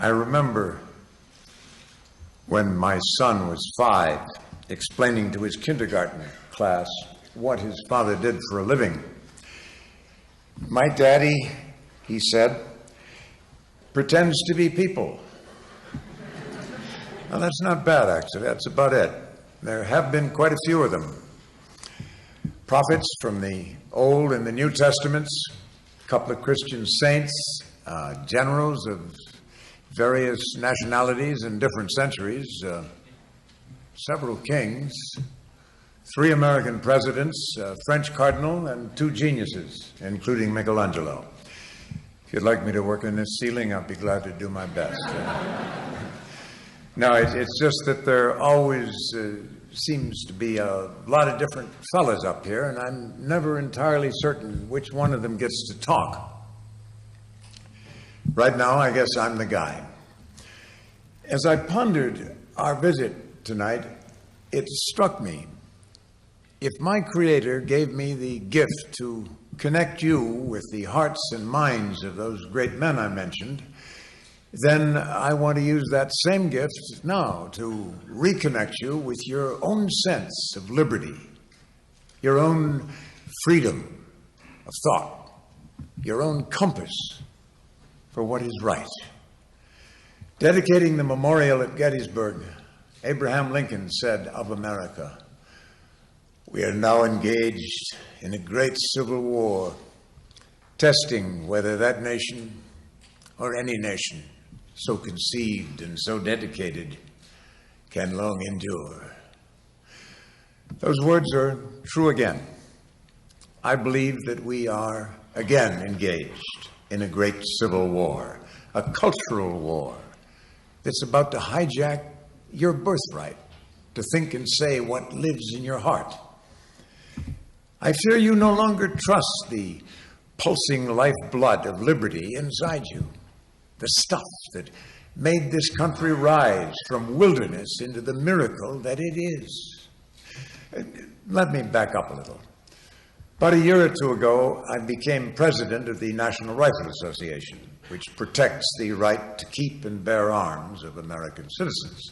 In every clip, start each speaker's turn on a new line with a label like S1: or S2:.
S1: I remember when my son was 5, explaining to his kindergarten class what his father did for a living. My daddy, he said, pretends to be people. Well, that's not bad, actually. That's about it. There have been quite a few of them. Prophets from the Old and the New Testaments, a couple of Christian saints, generals of various nationalities and different centuries, several kings, 3 American presidents, a French cardinal, and 2 geniuses, including Michelangelo. If you'd like me to work on this ceiling, I'll be glad to do my best. No, it's just that there always seems to be a lot of different fellas up here, and I'm never entirely certain which one of them gets to talk. Right now, I guess I'm the guy. As I pondered our visit tonight, it struck me, if my Creator gave me the gift to connect you with the hearts and minds of those great men I mentioned, then I want to use that same gift now to reconnect you with your own sense of liberty, your own freedom of thought, your own compass for what is right. Dedicating the memorial at Gettysburg, Abraham Lincoln said of America, "We are now engaged in a great civil war, testing whether that nation or any nation so conceived and so dedicated can long endure." Those words are true again. I believe that we are again engaged in a great civil war, a cultural war that's about to hijack your birthright to think and say what lives in your heart. I fear you no longer trust the pulsing lifeblood of liberty inside you, the stuff that made this country rise from wilderness into the miracle that it is. Let me back up a little. About a year or 2 ago, I became president of the National Rifle Association, which protects the right to keep and bear arms of American citizens.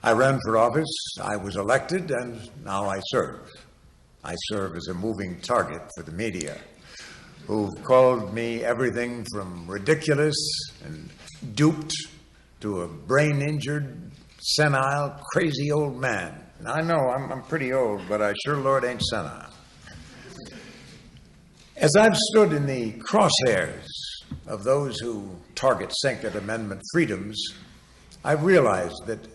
S1: I ran for office, I was elected, and now I serve. I serve as a moving target for the media, who've called me everything from ridiculous and duped to a brain-injured, senile, crazy old man. Now, I know I'm pretty old, but I sure, Lord, ain't senile. As I've stood in the crosshairs of those who target Second Amendment freedoms, I've realized that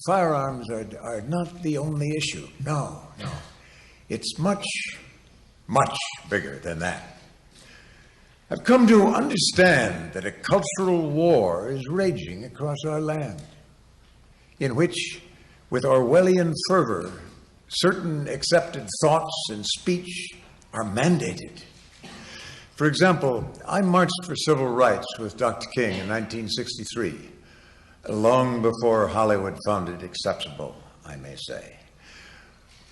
S1: firearms are not the only issue. No. It's much, much bigger than that. I've come to understand that a cultural war is raging across our land, in which, with Orwellian fervor, certain accepted thoughts and speech are mandated. For example, I marched for civil rights with Dr. King in 1963, long before Hollywood found it acceptable, I may say.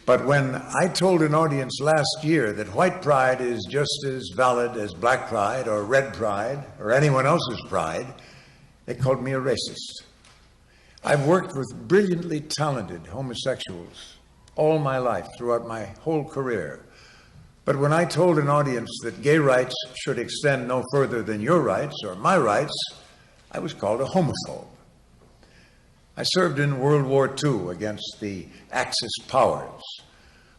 S1: But when I told an audience last year that white pride is just as valid as black pride or red pride or anyone else's pride, they called me a racist. I've worked with brilliantly talented homosexuals all my life, throughout my whole career. But when I told an audience that gay rights should extend no further than your rights or my rights, I was called a homophobe. I served in World War II against the Axis powers.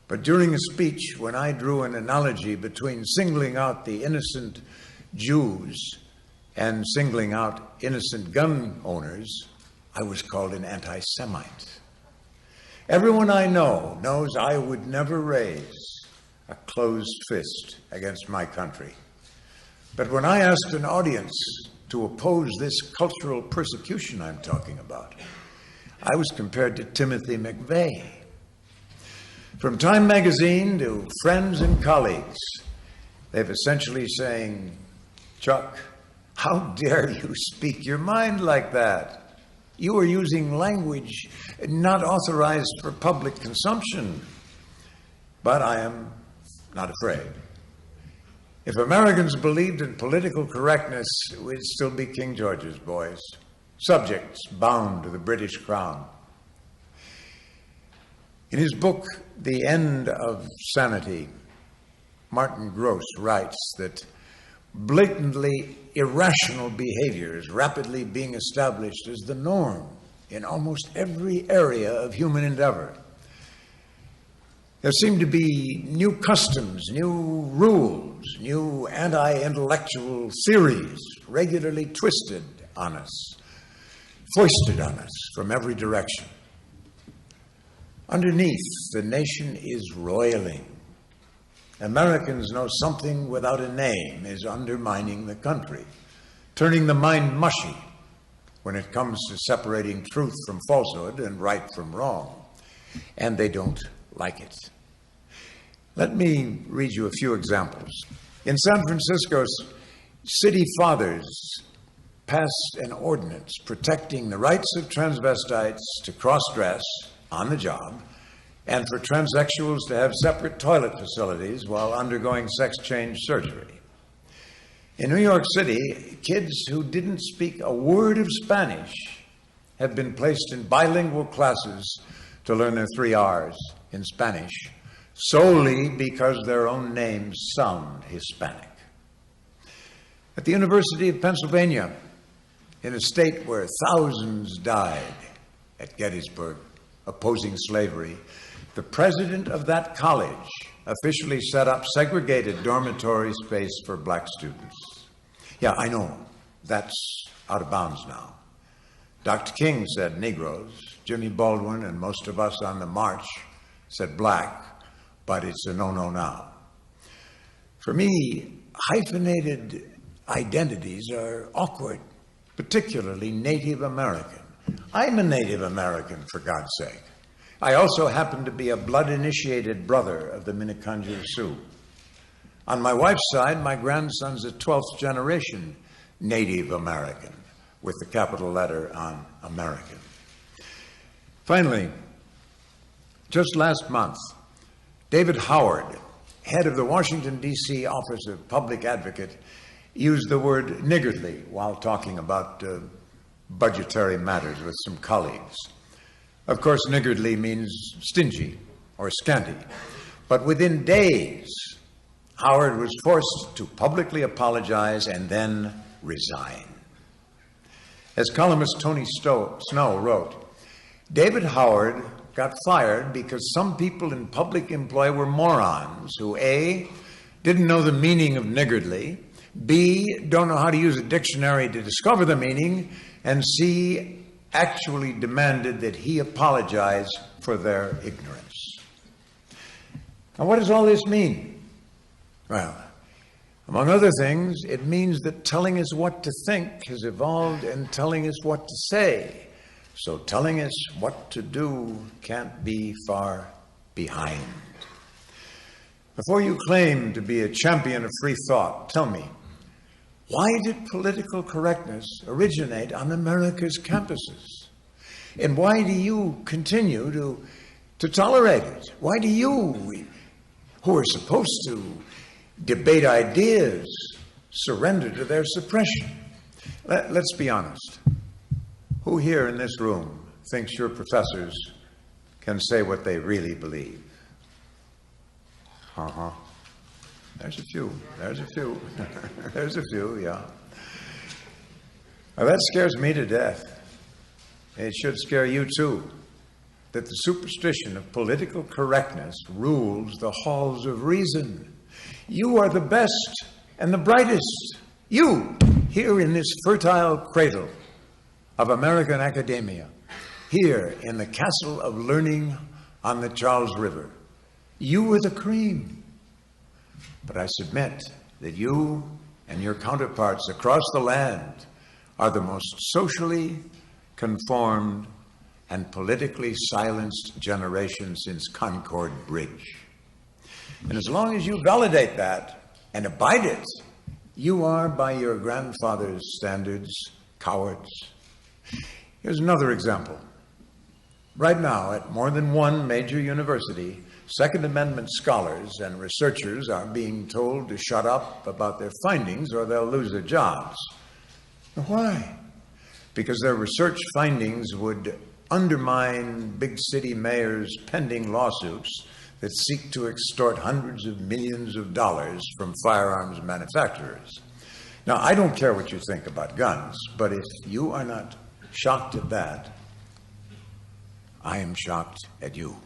S1: But during a speech, when I drew an analogy between singling out the innocent Jews and singling out innocent gun owners, I was called an anti-Semite. Everyone I know knows I would never raise a closed fist against my country. But when I asked an audience to oppose this cultural persecution I'm talking about, I was compared to Timothy McVeigh. From Time magazine to friends and colleagues, they've essentially saying, "Chuck, how dare you speak your mind like that? You are using language not authorized for public consumption." But I am not afraid. If Americans believed in political correctness, we'd still be King George's boys, subjects bound to the British crown. In his book, The End of Sanity, Martin Gross writes that blatantly irrational behavior is rapidly being established as the norm in almost every area of human endeavor. There seem to be new customs, new rules, new anti-intellectual theories regularly twisted on us, foisted on us from every direction. Underneath, the nation is roiling. Americans know something without a name is undermining the country, turning the mind mushy when it comes to separating truth from falsehood and right from wrong, and they don't like it. Let me read you a few examples. In San Francisco's city fathers passed an ordinance protecting the rights of transvestites to cross-dress on the job and for transsexuals to have separate toilet facilities while undergoing sex change surgery. In New York City, kids who didn't speak a word of Spanish have been placed in bilingual classes to learn their 3 R's in Spanish, solely because their own names sound Hispanic. At the University of Pennsylvania, in a state where thousands died at Gettysburg opposing slavery, the president of that college officially set up segregated dormitory space for black students. Yeah, I know, that's out of bounds now. Dr. King said Negroes, Jimmy Baldwin and most of us on the march said black, but it's a no-no now. For me, hyphenated identities are awkward, particularly Native American. I'm a Native American, for God's sake. I also happen to be a blood-initiated brother of the Minneconjou Sioux. On my wife's side, my grandson's a 12th generation Native American, with the capital letter on American. Finally, just last month, David Howard, head of the Washington, D.C. Office of Public Advocate, used the word niggardly while talking about budgetary matters with some colleagues. Of course, niggardly means stingy or scanty. But within days, Howard was forced to publicly apologize and then resign. As columnist Tony Snow wrote, David Howard got fired because some people in public employ were morons who A, didn't know the meaning of niggardly, B, don't know how to use a dictionary to discover the meaning, and C, actually demanded that he apologize for their ignorance. Now, what does all this mean? Well, among other things, it means that telling us what to think has evolved in telling us what to say. So telling us what to do can't be far behind. Before you claim to be a champion of free thought, tell me, why did political correctness originate on America's campuses? And why do you continue to tolerate it? Why do you, who are supposed to debate ideas, surrender to their suppression? Let's be honest. Who here in this room thinks your professors can say what they really believe? There's a few. There's a few. There's a few, yeah. Well, that scares me to death. It should scare you too, that the superstition of political correctness rules the halls of reason. You are the best and the brightest. You, here in this fertile cradle of American academia, here in the castle of learning on the Charles River. You were the cream. But I submit that you and your counterparts across the land are the most socially conformed and politically silenced generation since Concord Bridge. And as long as you validate that and abide it, you are, by your grandfather's standards, cowards. Here's another example. Right now, at more than one major university, Second Amendment scholars and researchers are being told to shut up about their findings or they'll lose their jobs. Why? Because their research findings would undermine big city mayors' pending lawsuits that seek to extort hundreds of millions of dollars from firearms manufacturers. Now, I don't care what you think about guns, but if you are not shocked at that, I am shocked at you.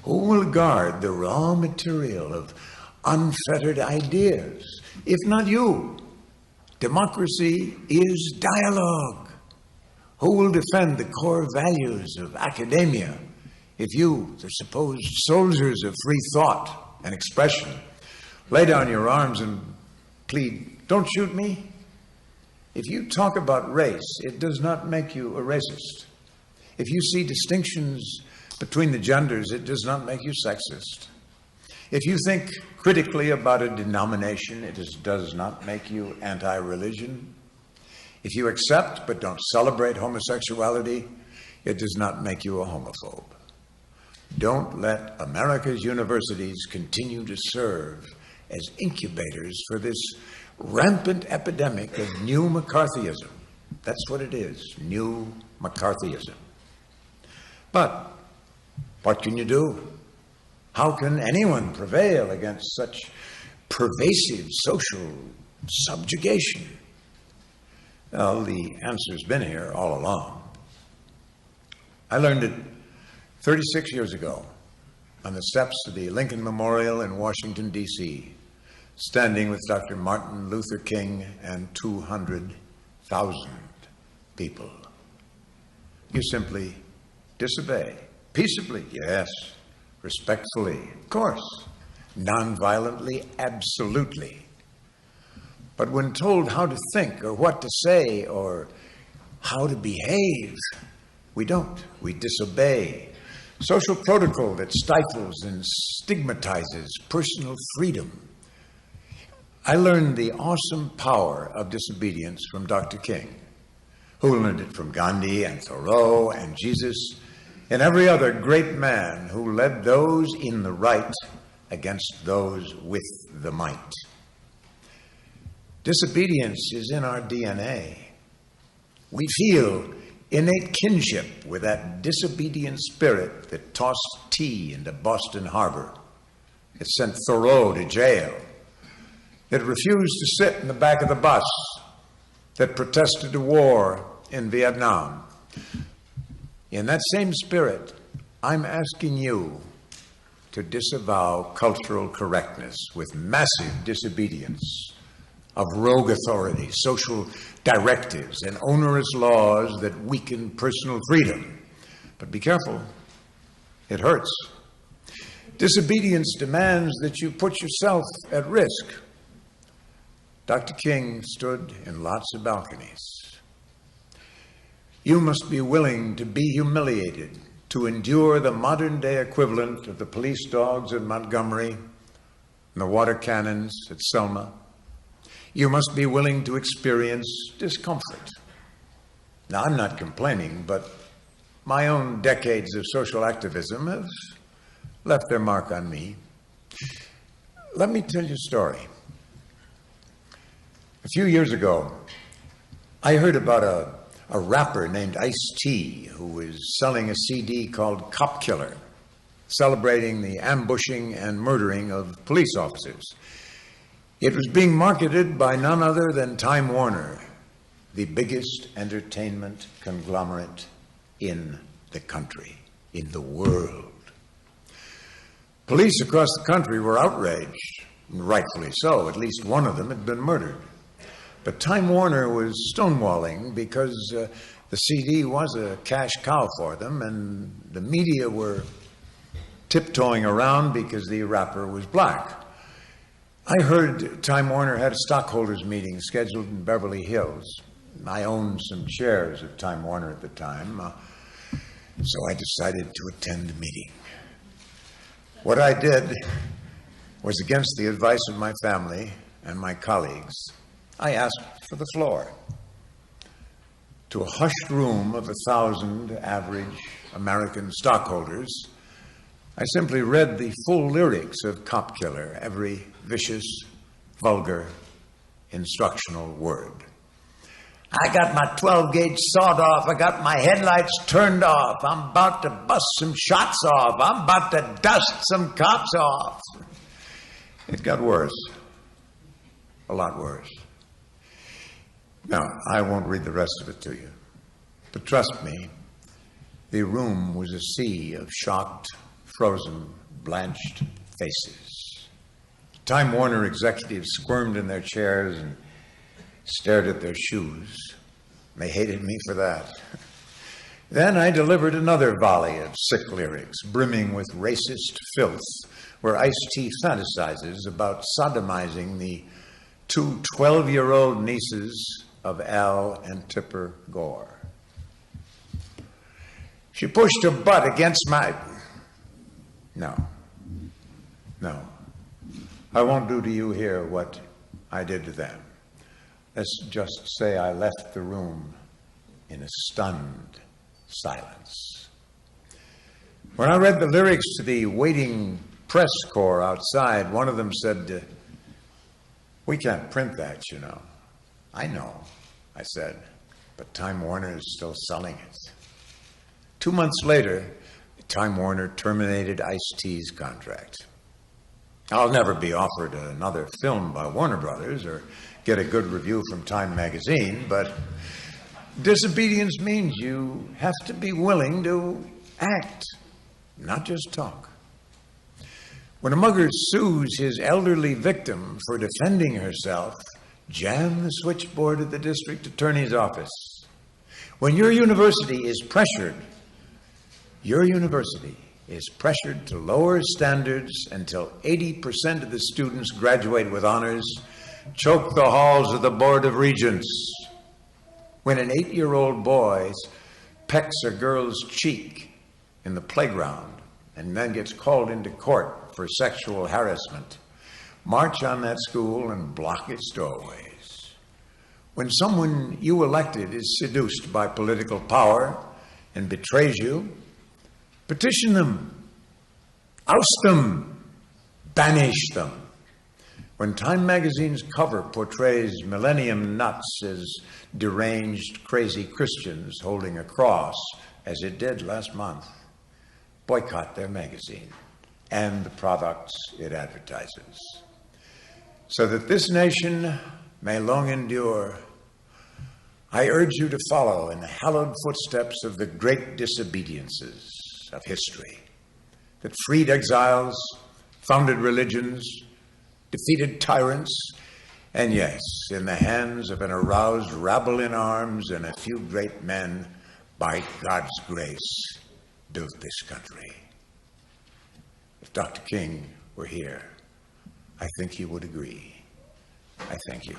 S1: Who will guard the raw material of unfettered ideas, if not you? Democracy is dialogue. Who will defend the core values of academia if you, the supposed soldiers of free thought and expression, lay down your arms and plead, "Don't shoot me"? If you talk about race, it does not make you a racist. If you see distinctions between the genders, it does not make you sexist. If you think critically about a denomination, it does not make you anti-religion. If you accept but don't celebrate homosexuality, it does not make you a homophobe. Don't let America's universities continue to serve as incubators for this rampant epidemic of new McCarthyism. That's what it is, new McCarthyism. But what can you do? How can anyone prevail against such pervasive social subjugation? Well, the answer's been here all along. I learned it 36 years ago on the steps of the Lincoln Memorial in Washington, D.C., standing with Dr. Martin Luther King and 200,000 people. You simply disobey. Peaceably, yes. Respectfully, of course. Nonviolently, absolutely. But when told how to think or what to say or how to behave, we don't. We disobey. Social protocol that stifles and stigmatizes personal freedom. I learned the awesome power of disobedience from Dr. King, who learned it from Gandhi and Thoreau and Jesus and every other great man who led those in the right against those with the might. Disobedience is in our DNA. We feel innate kinship with that disobedient spirit that tossed tea into Boston Harbor. It sent Thoreau to jail. It refused to sit in the back of the bus. That protested a war in Vietnam. In that same spirit, I'm asking you to disavow cultural correctness with massive disobedience of rogue authority, social directives, and onerous laws that weaken personal freedom. But be careful, it hurts. Disobedience demands that you put yourself at risk. Dr. King stood in lots of balconies. You must be willing to be humiliated, to endure the modern-day equivalent of the police dogs in Montgomery and the water cannons at Selma. You must be willing to experience discomfort. Now, I'm not complaining, but my own decades of social activism have left their mark on me. Let me tell you a story. A few years ago, I heard about a rapper named Ice-T who was selling a CD called Cop Killer, celebrating the ambushing and murdering of police officers. It was being marketed by none other than Time Warner, the biggest entertainment conglomerate in the country, in the world. Police across the country were outraged, and rightfully so. At least one of them had been murdered. But Time Warner was stonewalling because the CD was a cash cow for them, and the media were tiptoeing around because the rapper was black. I heard Time Warner had a stockholders meeting scheduled in Beverly Hills. I owned some shares of Time Warner at the time, so I decided to attend the meeting. What I did was against the advice of my family and my colleagues. I asked for the floor. To a hushed room of 1,000 average American stockholders, I simply read the full lyrics of Cop Killer, every vicious, vulgar, instructional word. I got my 12-gauge sawed off. I got my headlights turned off. I'm about to bust some shots off. I'm about to dust some cops off. It got worse. A lot worse. Now, I won't read the rest of it to you. But trust me, the room was a sea of shocked, frozen, blanched faces. Time Warner executives squirmed in their chairs and stared at their shoes. They hated me for that. Then I delivered another volley of sick lyrics, brimming with racist filth, where Ice-T fantasizes about sodomizing the two 12-year-old nieces of Al and Tipper Gore. She pushed her butt against my... No. I won't do to you here what I did to them. Let's just say I left the room in a stunned silence. When I read the lyrics to the waiting press corps outside, one of them said, "We can't print that, you know." "I know," I said, "but Time Warner is still selling it." 2 months later, Time Warner terminated Ice-T's contract. I'll never be offered another film by Warner Brothers or get a good review from Time magazine, but disobedience means you have to be willing to act, not just talk. When a mugger sues his elderly victim for defending herself, jam the switchboard at the district attorney's office. When your university is pressured to lower standards until 80% of the students graduate with honors, choke the halls of the Board of Regents. When an 8-year-old boy pecks a girl's cheek in the playground and then gets called into court for sexual harassment, march on that school and block its doorways. When someone you elected is seduced by political power and betrays you, petition them, oust them, banish them. When Time magazine's cover portrays millennium nuts as deranged, crazy Christians holding a cross, as it did last month, boycott their magazine and the products it advertises. So that this nation may long endure, I urge you to follow in the hallowed footsteps of the great disobediences of history that freed exiles, founded religions, defeated tyrants, and yes, in the hands of an aroused rabble in arms and a few great men, by God's grace, built this country. If Dr. King were here, I think he would agree. I thank you.